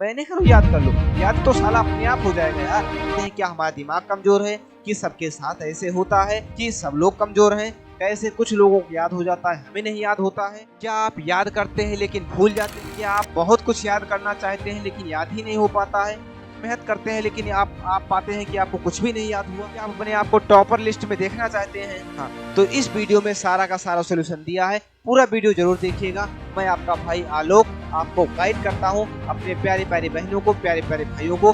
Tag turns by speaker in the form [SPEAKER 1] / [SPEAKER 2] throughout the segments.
[SPEAKER 1] मैंने कहा याद कर लो, याद तो साला अपने आप हो जाएगा यार। कहते हैं क्या हमारा दिमाग कमजोर है, कि सबके साथ ऐसे होता है, कि सब लोग कमजोर हैं? कैसे कुछ लोगों को याद हो जाता है, हमें नहीं याद होता है? क्या आप याद करते हैं लेकिन भूल जाते हैं? क्या आप बहुत कुछ याद करना चाहते हैं लेकिन याद ही नहीं हो पाता है? मेहनत करते हैं लेकिन आप पाते हैं कि आपको कुछ भी नहीं याद हुआ? क्या आप अपने आप को टॉपर लिस्ट में देखना चाहते हैं? हाँ, तो इस वीडियो में सारा का सारा सोल्यूशन दिया है, पूरा वीडियो जरूर देखिएगा। मैं आपका भाई आलोक आपको गाइड करता हूँ, अपने प्यारे प्यारे बहनों को, प्यारे प्यारे भाइयों को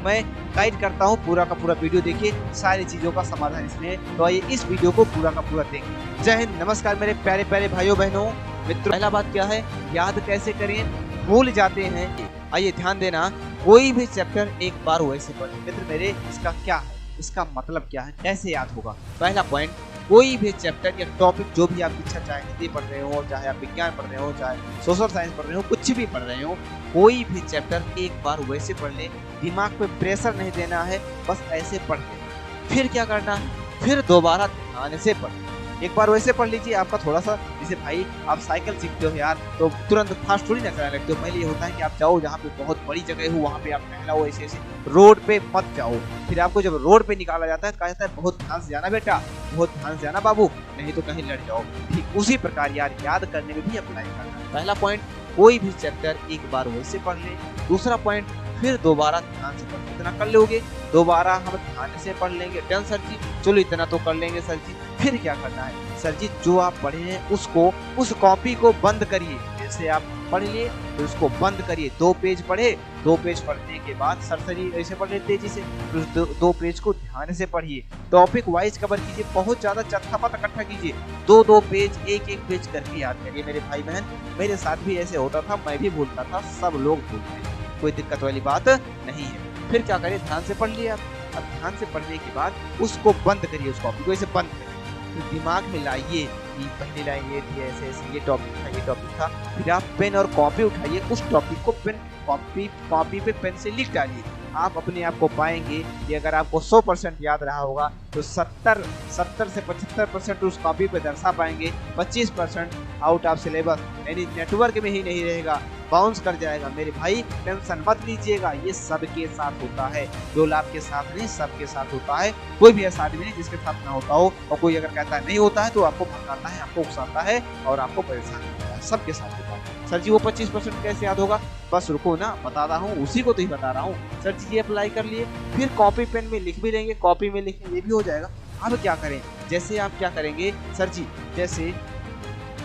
[SPEAKER 1] मैं गाइड करता हूँ। पूरा का पूरा वीडियो देखिए, सारी चीजों का समाधान इसमें है। तो आइए इस वीडियो को पूरा का पूरा देखें। जय हिंद, नमस्कार मेरे प्यारे प्यारे भाइयों बहनों मित्रों। पहला बात क्या है, याद कैसे करें, भूल जाते हैं। आइए ध्यान देना, कोई भी चैप्टर एक बार वैसे पढ़े। मित्र मेरे, इसका क्या है, इसका मतलब क्या है, कैसे याद होगा? पहला पॉइंट, कोई भी चैप्टर या टॉपिक जो भी आपकी इच्छा, चाहे हिंदी पढ़ रहे हो, चाहे आप विज्ञान पढ़ रहे हो, चाहे सोशल साइंस पढ़ रहे हो, कुछ भी पढ़ रहे हो, कोई भी चैप्टर एक बार वैसे पढ़ ले। दिमाग पे प्रेशर नहीं देना है, बस ऐसे पढ़ लेना। फिर क्या करना है, फिर दोबारा ध्यान से पढ़। एक बार वैसे पढ़ लीजिए, आपका थोड़ा सा, जैसे भाई आप साइकिल सीखते हो यार, तो तुरंत फास्ट थोड़ी ना चलाने लगते हो। पहले ये होता है कि आप जाओ जहाँ पे बहुत बड़ी जगह हो, वहाँ पे आप टहलाओ, ऐसे ऐसे रोड पे मत जाओ। फिर आपको जब रोड पे निकाला जाता है तो कहा जाता है बहुत ध्यान से जाना बेटा, बहुत ध्यान से जाना बाबू, नहीं तो कहीं लड़ जाओ। ठीक उसी प्रकार यार याद करने में भी अप्लाई करना है। पहला पॉइंट, कोई भी चैप्टर एक बार वैसे पढ़ ले। दूसरा पॉइंट, फिर दोबारा ध्यान से पढ़। इतना कर लोगे, दोबारा हम ध्यान से पढ़ लेंगे। डन सर जी, चलो इतना तो कर लेंगे सर जी। फिर क्या करना है सर जी, जो आप पढ़े हैं उसको, उस कॉपी को बंद करिए। जैसे आप पढ़ लिए तो उसको बंद करिए। 2 पेज पढ़े, 2 पेज पढ़ने के बाद सरसरी ऐसे पढ़ लेते तेजी से, तो 2 पेज को ध्यान से पढ़िए। टॉपिक वाइज कवर कीजिए, बहुत ज्यादा चट्टापट इकट्ठा कीजिए। 2-2 पेज, एक पेज करके याद करिए। मेरे भाई बहन, मेरे साथ भी ऐसे होता था, मैं भी भूलता था, सब लोग भूलते हैं, कोई दिक्कत वाली बात नहीं है। फिर क्या करिए, ध्यान से पढ़ लिया। अब ध्यान से पढ़ने के बाद उसको बंद करिए, उस कॉपी को ऐसे बंद करिए। तो दिमाग में लाइए कि पहली लाइन ये थी, ऐसे ऐसे ये टॉपिक था, ये टॉपिक था। फिर आप पेन और कॉपी उठाइए, उस टॉपिक को पेन कॉपी पे पेन से लिख डालिए। आप अपने आप को पाएंगे कि अगर आपको 100% याद रहा होगा तो 70 से 75% उस कॉपी पे दर्शा पाएंगे। 25% आउट ऑफ सिलेबस, यानी नेटवर्क में ही नहीं रहेगा, बाउंस कर जाएगा। मेरे भाई टेंशन मत लीजिएगा, ये सबके साथ होता है। जो आपके साथ नहीं, सबके साथ होता है। कोई भी ऐसा आदमी नहीं जिसके साथ ना होता हो। और कोई अगर कहता है नहीं होता है तो आपको भगाता है, आपको उकसाता है और आपको परेशान करता है। सबके साथ होता है। सर जी वो 25% कैसे याद होगा? बस रुको ना, बता रहा हूँ, उसी को तो ही बता रहा हूँ। सर जी ये अप्लाई कर लिए, फिर कॉपी पेन में लिख भी लेंगे, कॉपी में लिखें, ये भी हो जाएगा। अब क्या करें, जैसे आप क्या करेंगे सर जी, जैसे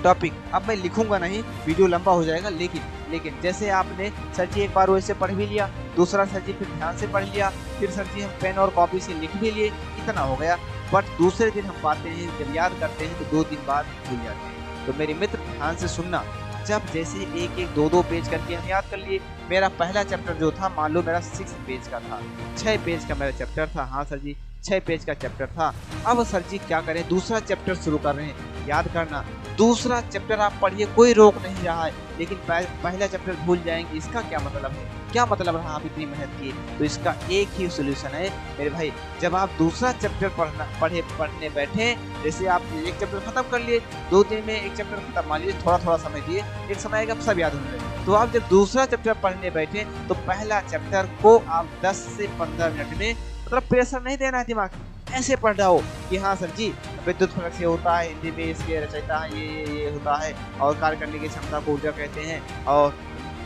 [SPEAKER 1] टॉपिक अब मैं लिखूंगा नहीं, वीडियो लंबा हो जाएगा, लेकिन जैसे आपने सर जी एक बार वैसे पढ़ भी लिया, दूसरा सर जी फिर ध्यान से पढ़ लिया, फिर सर जी हम पेन और कॉपी से लिख भी लिए, इतना हो गया। बट दूसरे दिन हम पाते हैं, जब याद करते हैं तो 2 दिन बाद भूल जाते हैं। तो मेरे मित्र ध्यान से सुनना, जब जैसे एक 2-2 पेज करके हम याद कर लिए। मेरा पहला चैप्टर जो था, मान लो मेरा 6 पेज का था, 6 पेज का मेरा चैप्टर था। हाँ सर जी 6 पेज का चैप्टर था। अब सर जी क्या करें, दूसरा चैप्टर शुरू कर रहे हैं। याद करना, दूसरा चैप्टर आप पढ़िए, कोई रोक नहीं रहा है, लेकिन पहला चैप्टर भूल जाएंगे। इसका क्या मतलब है, क्या मतलब रहा आप इतनी मेहनत की? तो इसका एक ही सोल्यूशन है मेरे भाई, जब आप दूसरा चैप्टर पढ़ने बैठे, जैसे आप एक चैप्टर खत्म कर लिए, 2 दिन में एक चैप्टर खत्म, मान लीजिए थोड़ा समय दिए, एक समय आएगा सब याद होने लगे। तो आप जब दूसरा चैप्टर पढ़ने बैठे तो पहला चैप्टर को आप 10 से 15 मिनट में, मतलब प्रेशर नहीं देना है दिमाग, ऐसे पढ़ रहा हो कि हाँ सर जी विद्युत फलक से होता है, हिंदी में इसके रचयिता ये होता है, और कार्य करने की क्षमता को ऊर्जा कहते हैं, और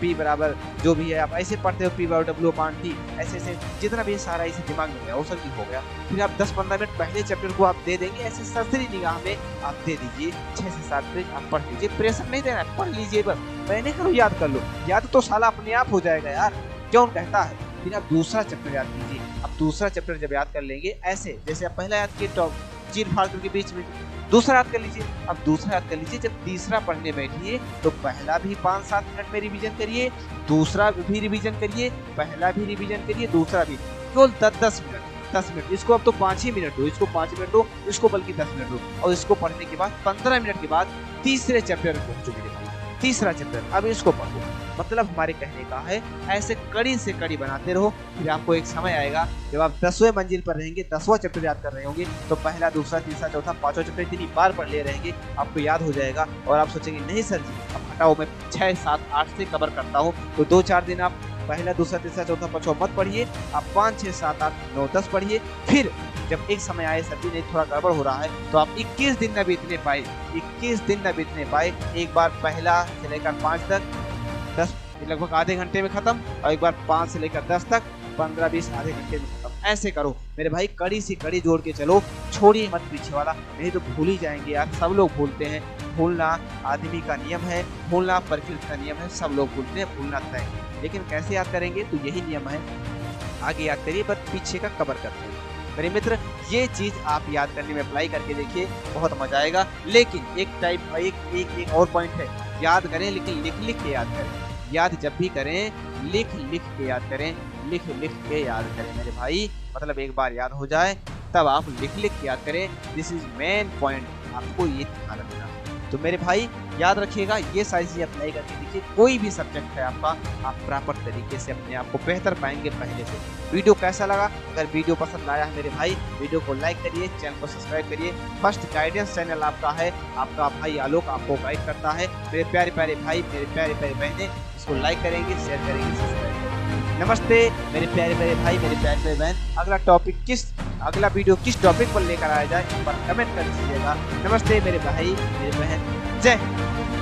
[SPEAKER 1] P बराबर जो भी है आप ऐसे पढ़ते हो, P बराबर W/T, ऐसे जितना भी सारा इसे दिमाग में गया वो सर जी हो गया। फिर आप 10-15 मिनट पहले चैप्टर को आप दे देंगे, ऐसे सरसरी निगाह में आप दे दीजिए, 6 से 7 पेज आप पढ़ लीजिए। प्रेशर नहीं देना, पढ़ लीजिए बस, मैंने करो याद कर लो, याद तो साला अपने आप हो जाएगा यार, क्यों कहता है। फिर आप दूसरा चैप्टर याद कीजिए। अब दूसरा चैप्टर जब याद कर लेंगे, ऐसे जैसे आप पहला याद किए चीर फाड़ के बीच में, दूसरा याद कर लीजिए। अब दूसरा याद कर लीजिए, जब तीसरा पढ़ने बैठिए तो पहला भी 5-7 मिनट में रिवीजन करिए, दूसरा भी रिवीजन करिए, पहला भी रिवीजन करिए, दूसरा भी, केवल 10 मिनट। इसको अब तो 5 ही मिनट दो, इसको 5 मिनट दो, इसको बल्कि 10 मिनट दो। और इसको पढ़ने के बाद 15 मिनट के बाद तीसरे चैप्टर में पहुंचो मेरे भाई, तीसरा चैप्टर, अब इसको पढ़ो। मतलब हमारे कहने का है, ऐसे कड़ी से कड़ी बनाते रहो, फिर आपको एक समय आएगा जब आप 10वें मंजिल पर रहेंगे, 10वां चैप्टर याद कर रहे होंगे, तो पहला, दूसरा, तीसरा, चौथा, 5वां चैप्टर इतनी बार पढ़ ले रहेंगे, आपको याद हो जाएगा। और आप सोचेंगे नहीं सर जी अब हटाओ, मैं 6, 7, 8 से कवर करता हूँ, तो 2-4 दिन आप पहला दूसरा तीसरा चौथा पांचवा मत पढ़िए, आप 5 6 7 8 9 10 पढ़िए। फिर जब एक समय आए सर जी नहीं थोड़ा गड़बड़ हो रहा है, तो आप 21 दिन न बीतने पाए, 21 दिन न बीतने पाए, एक बार पहला से लेकर 5 तक 10 लगभग आधे घंटे में खत्म, और एक बार 5 से लेकर 10 तक 15-20 आधे घंटे में खत्म। ऐसे करो मेरे भाई, कड़ी से कड़ी जोड़ के चलो, छोड़िए मत पीछे वाला, नहीं तो भूल ही जाएंगे यार। सब लोग भूलते हैं, भूलना आदमी का नियम है, भूलना प्रकृति का नियम है, सब लोग भूलते हैं, भूलना तय है। लेकिन कैसे याद करेंगे, तो यही नियम है, आगे याद करिए पर पीछे का कवर करते हैं। मेरे मित्र, ये चीज आप याद करने में अप्लाई करके देखिए, बहुत मजा आएगा। लेकिन एक और पॉइंट है, याद करें लेकिन लिख लिख के याद करें। याद जब भी करें, लिख लिख के याद करें, लिख लिख के याद करें मेरे भाई। मतलब एक बार याद हो जाए तब आप लिख लिख के याद करें। दिस इज मेन पॉइंट, आपको ये ध्यान रखना है। तो मेरे भाई याद रखिएगा, ये सारी चीजें अप्लाई करके देखिए, कोई भी सब्जेक्ट है आपका, आप प्रॉपर तरीके से अपने आप को बेहतर पाएंगे पहले से। वीडियो कैसा लगा? अगर वीडियो पसंद आया है मेरे भाई, वीडियो को लाइक करिए, चैनल को सब्सक्राइब करिए। फर्स्ट गाइडेंस चैनल आपका है, आपका भाई आलोक आपको गाइड करता है। मेरे प्यारे प्यारे भाई, मेरे प्यारे प्यारे बहनें, इसको लाइक करेंगे, शेयर करेंगे, सब्सक्राइब करेंगे। नमस्ते मेरे प्यारे प्यारे भाई, मेरे प्यारे प्यारे बहन। अगला वीडियो किस टॉपिक पर लेकर आया जाए, इस पर कमेंट कर दीजिएगा। नमस्ते मेरे भाई, मेरे बहन, जय हिंद।